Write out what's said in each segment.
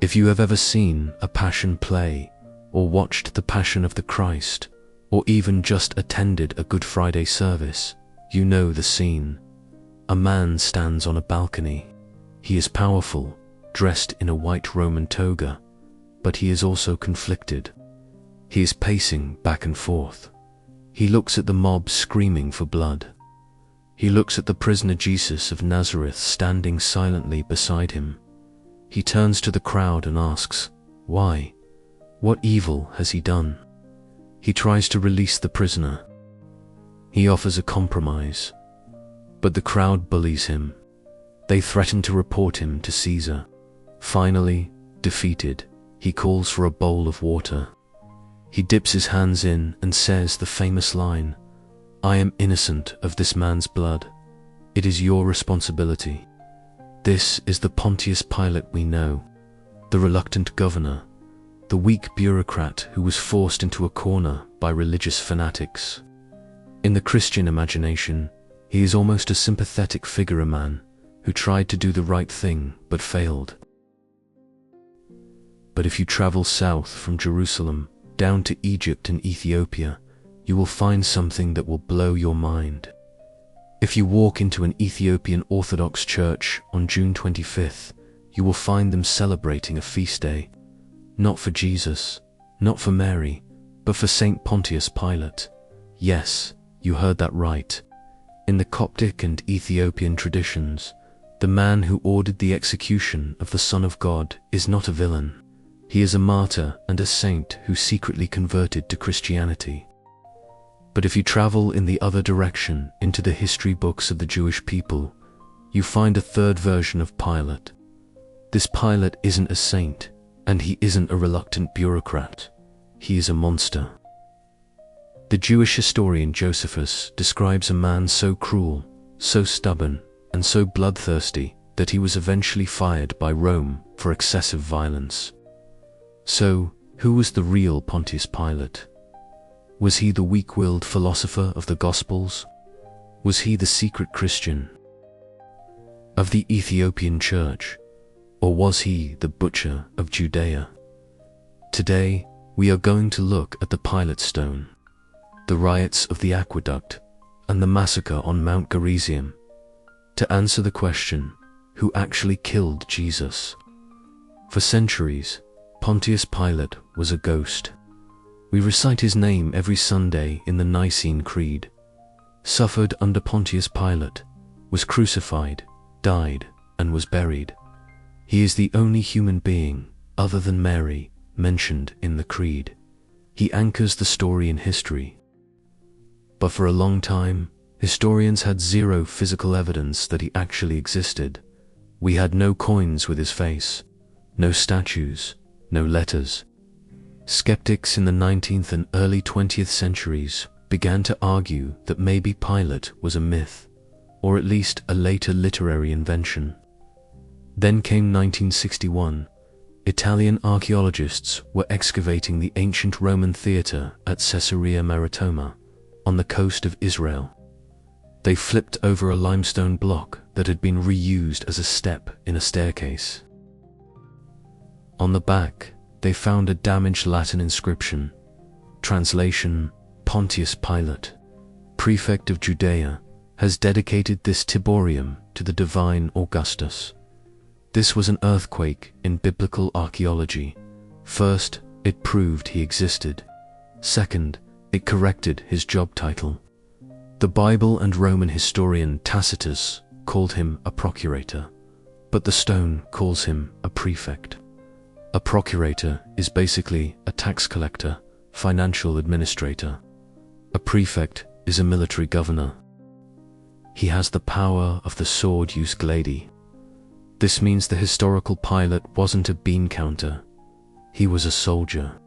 If you have ever seen a Passion play, or watched the Passion of the Christ, or even just attended a Good Friday service, you know the scene. A man stands on a balcony. He is powerful, dressed in a white Roman toga, but he is also conflicted. He is pacing back and forth. He looks at the mob screaming for blood. He looks at the prisoner Jesus of Nazareth standing silently beside him. He turns to the crowd and asks, "Why? What evil has he done?" He tries to release the prisoner. He offers a compromise, but the crowd bullies him. They threaten to report him to Caesar. Finally, defeated, he calls for a bowl of water. He dips his hands in and says the famous line, "I am innocent of this man's blood. It is your responsibility." This is the Pontius Pilate we know, the reluctant governor, the weak bureaucrat who was forced into a corner by religious fanatics. In the Christian imagination, he is almost a sympathetic figure, a man who tried to do the right thing but failed. But if you travel south from Jerusalem down to Egypt and Ethiopia, you will find something that will blow your mind. If you walk into an Ethiopian Orthodox church on June 25th, you will find them celebrating a feast day, not for Jesus, not for Mary, but for Saint Pontius Pilate. Yes, you heard that right. In the Coptic and Ethiopian traditions, the man who ordered the execution of the Son of God is not a villain. He is a martyr and a saint who secretly converted to Christianity. But if you travel in the other direction into the history books of the Jewish people, you find a third version of Pilate. This Pilate isn't a saint, and he isn't a reluctant bureaucrat. He is a monster. The Jewish historian Josephus describes a man so cruel, so stubborn, and so bloodthirsty that he was eventually fired by Rome for excessive violence. So, who was the real Pontius Pilate? Was he the weak-willed philosopher of the Gospels? Was he the secret Christian of the Ethiopian church? Or was he the butcher of Judea? Today, we are going to look at the Pilate stone, the riots of the aqueduct, and the massacre on Mount Gerizim, to answer the question, who actually killed Jesus? For centuries, Pontius Pilate was a ghost. We recite his name every Sunday in the Nicene Creed. Suffered under Pontius Pilate, was crucified, died, and was buried. He is the only human being, other than Mary, mentioned in the Creed. He anchors the story in history. But for a long time, historians had zero physical evidence that he actually existed. We had no coins with his face, no statues, no letters. Skeptics in the 19th and early 20th centuries began to argue that maybe Pilate was a myth, or at least a later literary invention. Then came 1961. Italian archaeologists were excavating the ancient Roman theatre at Caesarea Maritima, on the coast of Israel. They flipped over a limestone block that had been reused as a step in a staircase. On the back, they found a damaged Latin inscription. Translation: Pontius Pilate, prefect of Judea, has dedicated this Tiborium to the divine Augustus. This was an earthquake in biblical archaeology. First, it proved he existed. Second, it corrected his job title. The Bible and Roman historian Tacitus called him a procurator, but the stone calls him a prefect. A procurator is basically a tax collector, financial administrator. A prefect is a military governor. He has the power of the sword ius gladi. This means the historical Pilate wasn't a bean counter. He was a soldier.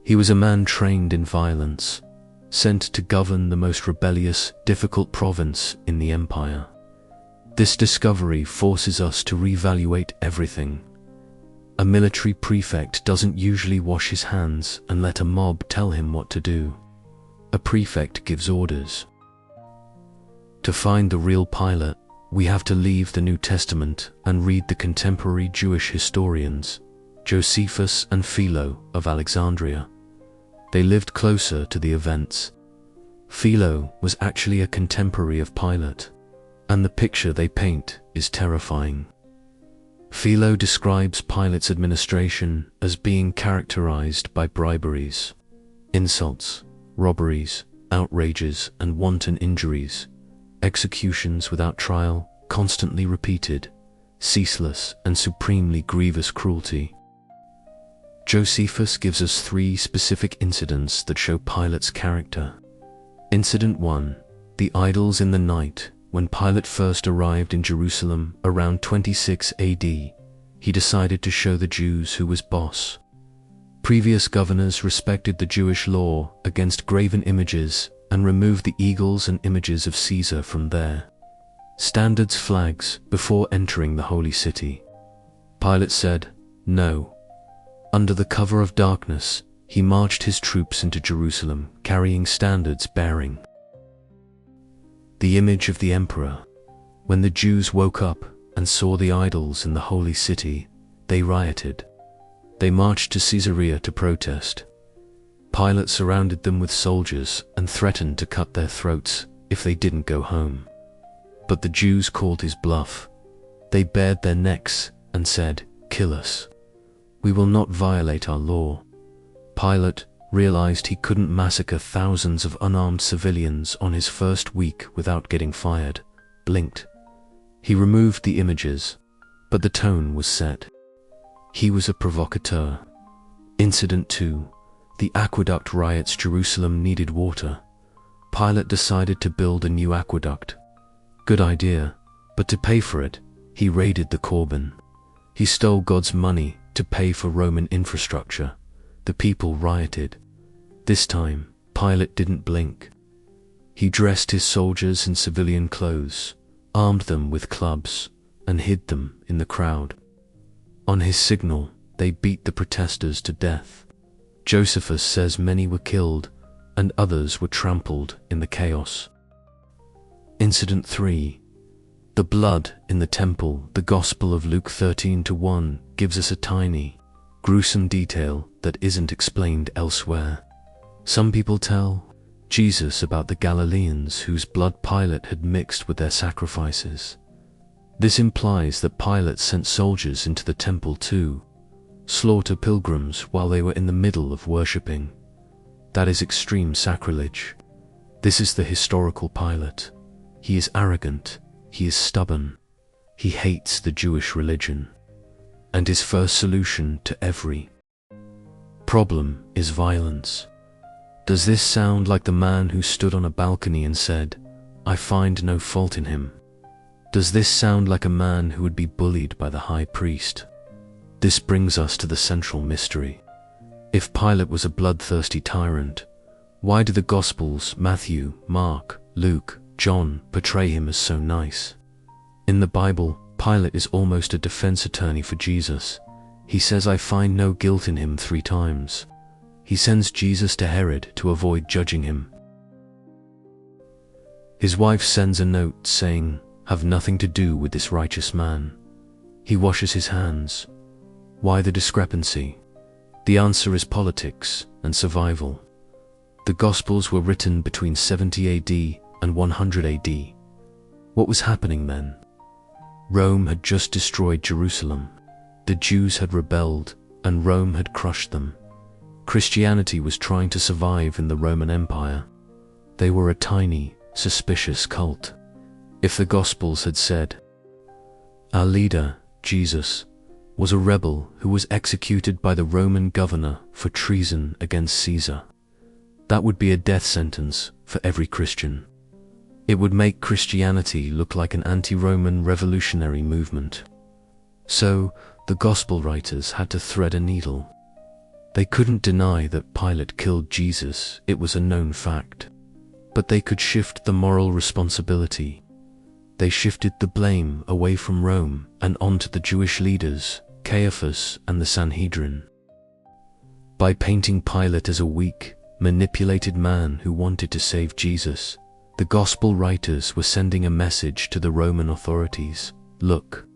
He was a man trained in violence, sent to govern the most rebellious, difficult province in the empire. This discovery forces us to reevaluate everything. A military prefect doesn't usually wash his hands and let a mob tell him what to do. A prefect gives orders. To find the real Pilate, we have to leave the New Testament and read the contemporary Jewish historians. Josephus and Philo of Alexandria. They lived closer to the events. Philo was actually a contemporary of Pilate, and the picture they paint is terrifying. Philo describes Pilate's administration as being characterized by briberies, insults, robberies, outrages, and wanton injuries, executions without trial, constantly repeated, ceaseless and supremely grievous cruelty. Josephus gives us 3 specific incidents that show Pilate's character. Incident 1. The idols in the night. When Pilate first arrived in Jerusalem around 26 AD, he decided to show the Jews who was boss. Previous governors respected the Jewish law against graven images and removed the eagles and images of Caesar from their standards flags before entering the holy city. Pilate said, "No." Under the cover of darkness, he marched his troops into Jerusalem, carrying standards bearing the image of the emperor. When the Jews woke up and saw the idols in the holy city, they rioted. They marched to Caesarea to protest. Pilate surrounded them with soldiers and threatened to cut their throats if they didn't go home. But the Jews called his bluff. They bared their necks and said, "Kill us. We will not violate our law." Pilate realized he couldn't massacre thousands of unarmed civilians on his first week without getting fired, blinked. He removed the images, but the tone was set. He was a provocateur. Incident 2. The aqueduct riots. Jerusalem needed water. Pilate decided to build a new aqueduct. Good idea, but to pay for it, he raided the Corban. He stole God's money to pay for Roman infrastructure. The people rioted. This time, Pilate didn't blink. He dressed his soldiers in civilian clothes, armed them with clubs, and hid them in the crowd. On his signal, they beat the protesters to death. Josephus says many were killed, and others were trampled in the chaos. Incident 3. The blood in the temple. The Gospel of Luke 13:1 gives us a tiny, gruesome detail that isn't explained elsewhere. Some people tell Jesus about the Galileans whose blood Pilate had mixed with their sacrifices. This implies that Pilate sent soldiers into the temple to slaughter pilgrims while they were in the middle of worshipping. That is extreme sacrilege. This is the historical Pilate. He is arrogant, he is stubborn, he hates the Jewish religion, and his first solution to every problem is violence. Does this sound like the man who stood on a balcony and said, "I find no fault in him"? Does this sound like a man who would be bullied by the high priest? This brings us to the central mystery. If Pilate was a bloodthirsty tyrant, why do the Gospels, Matthew, Mark, Luke, John, portray him as so nice? In the Bible, Pilate is almost a defense attorney for Jesus. He says, "I find no guilt in him" 3 times. He sends Jesus to Herod to avoid judging him. His wife sends a note saying, "Have nothing to do with this righteous man." He washes his hands. Why the discrepancy? The answer is politics and survival. The Gospels were written between 70 AD and 100 AD. What was happening then? Rome had just destroyed Jerusalem. The Jews had rebelled, and Rome had crushed them. Christianity was trying to survive in the Roman Empire. They were a tiny, suspicious cult. If the Gospels had said, "Our leader, Jesus, was a rebel who was executed by the Roman governor for treason against Caesar," that would be a death sentence for every Christian. It would make Christianity look like an anti-Roman revolutionary movement. So, the Gospel writers had to thread a needle. They couldn't deny that Pilate killed Jesus, it was a known fact. But they could shift the moral responsibility. They shifted the blame away from Rome and onto the Jewish leaders, Caiaphas and the Sanhedrin. By painting Pilate as a weak, manipulated man who wanted to save Jesus, the Gospel writers were sending a message to the Roman authorities. Look,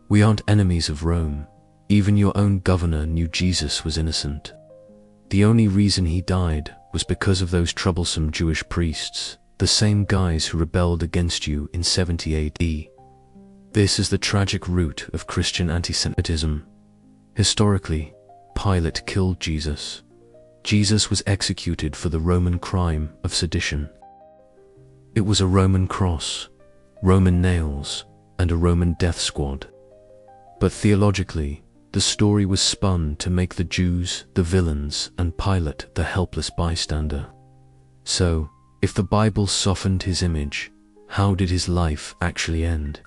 we aren't enemies of Rome. Even your own governor knew Jesus was innocent. The only reason he died was because of those troublesome Jewish priests, the same guys who rebelled against you in 70 AD. This is the tragic root of Christian anti-Semitism. Historically, Pilate killed Jesus. Jesus was executed for the Roman crime of sedition. It was a Roman cross, Roman nails, and a Roman death squad. But theologically, the story was spun to make the Jews the villains and Pilate the helpless bystander. So, if the Bible softened his image, how did his life actually end?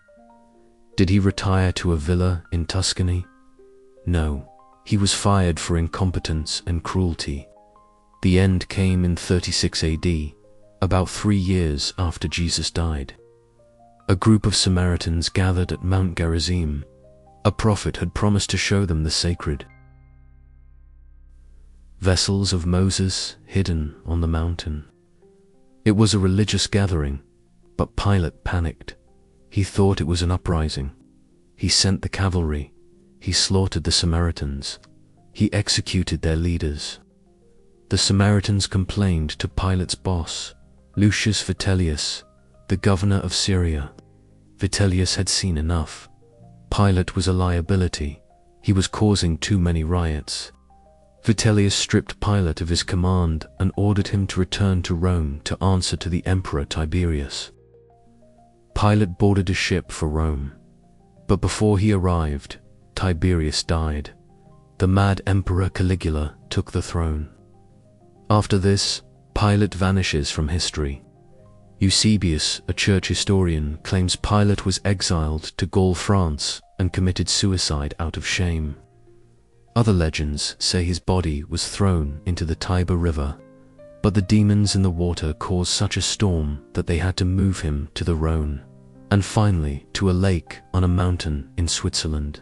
Did he retire to a villa in Tuscany? No, he was fired for incompetence and cruelty. The end came in 36 AD, about 3 years after Jesus died. A group of Samaritans gathered at Mount Gerizim. A prophet had promised to show them the sacred vessels of Moses hidden on the mountain. It was a religious gathering, but Pilate panicked. He thought it was an uprising. He sent the cavalry. He slaughtered the Samaritans. He executed their leaders. The Samaritans complained to Pilate's boss, Lucius Vitellius, the governor of Syria. Vitellius had seen enough. Pilate was a liability. He was causing too many riots. Vitellius stripped Pilate of his command and ordered him to return to Rome to answer to the Emperor Tiberius. Pilate boarded a ship for Rome. But before he arrived, Tiberius died. The mad Emperor Caligula took the throne. After this, Pilate vanishes from history. Eusebius, a church historian, claims Pilate was exiled to Gaul, France, and committed suicide out of shame. Other legends say his body was thrown into the Tiber River, but the demons in the water caused such a storm that they had to move him to the Rhone, and finally to a lake on a mountain in Switzerland,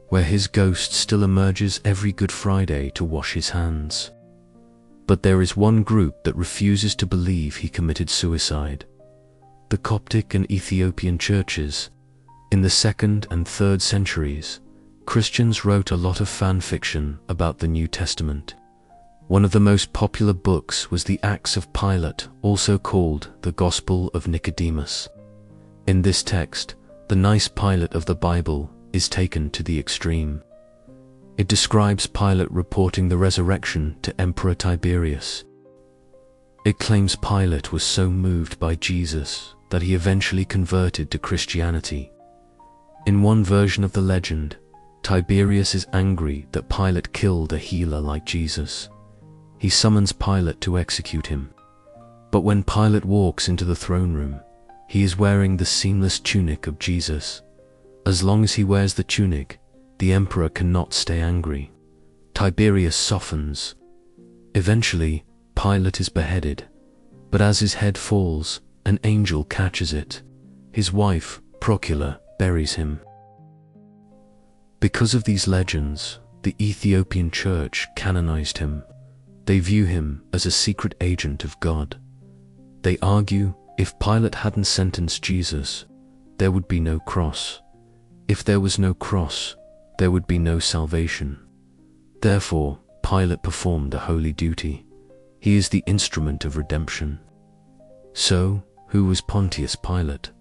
where his ghost still emerges every Good Friday to wash his hands. But there is one group that refuses to believe he committed suicide. The Coptic and Ethiopian churches. In the 2nd and 3rd centuries, Christians wrote a lot of fan fiction about the New Testament. One of the most popular books was the Acts of Pilate, also called the Gospel of Nicodemus. In this text, the nice Pilate of the Bible is taken to the extreme. It describes Pilate reporting the resurrection to Emperor Tiberius. It claims Pilate was so moved by Jesus that he eventually converted to Christianity. In one version of the legend, Tiberius is angry that Pilate killed a healer like Jesus. He summons Pilate to execute him. But when Pilate walks into the throne room, he is wearing the seamless tunic of Jesus. As long as he wears the tunic, the emperor cannot stay angry. Tiberius softens. Eventually, Pilate is beheaded, but as his head falls, an angel catches it. His wife, Procula, buries him. Because of these legends, the Ethiopian church canonized him. They view him as a secret agent of God. They argue if Pilate hadn't sentenced Jesus, there would be no cross. If there was no cross, there would be no salvation. Therefore, Pilate performed a holy duty. He is the instrument of redemption. So, who was Pontius Pilate?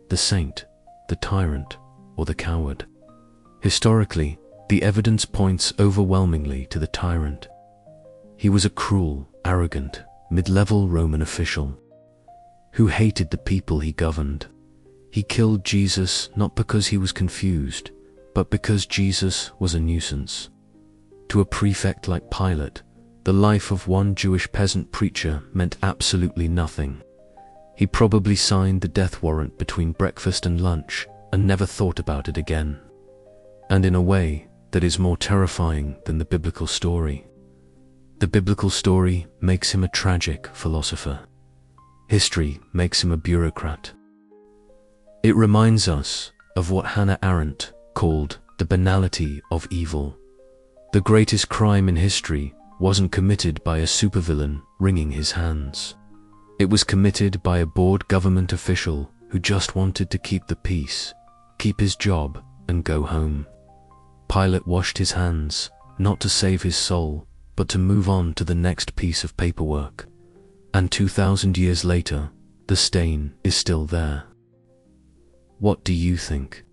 The saint, the tyrant, or the coward? Historically, the evidence points overwhelmingly to the tyrant. He was a cruel, arrogant, mid-level Roman official who hated the people he governed. He killed Jesus not because he was confused, but because Jesus was a nuisance. To a prefect like Pilate, the life of one Jewish peasant preacher meant absolutely nothing. He probably signed the death warrant between breakfast and lunch and never thought about it again. And in a way that is more terrifying than the biblical story. The biblical story makes him a tragic philosopher. History makes him a bureaucrat. It reminds us of what Hannah Arendt called the banality of evil. The greatest crime in history wasn't committed by a supervillain wringing his hands. It was committed by a bored government official who just wanted to keep the peace, keep his job, and go home. Pilate washed his hands, not to save his soul, but to move on to the next piece of paperwork. And 2,000 years later, the stain is still there. What do you think?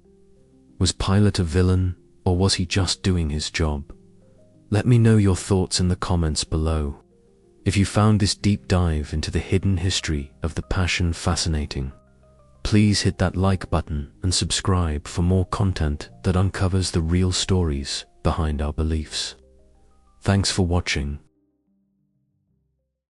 Was Pilate a villain, or was he just doing his job? Let me know your thoughts in the comments below. If you found this deep dive into the hidden history of the Passion fascinating, please hit that like button and subscribe for more content that uncovers the real stories behind our beliefs. Thanks for watching.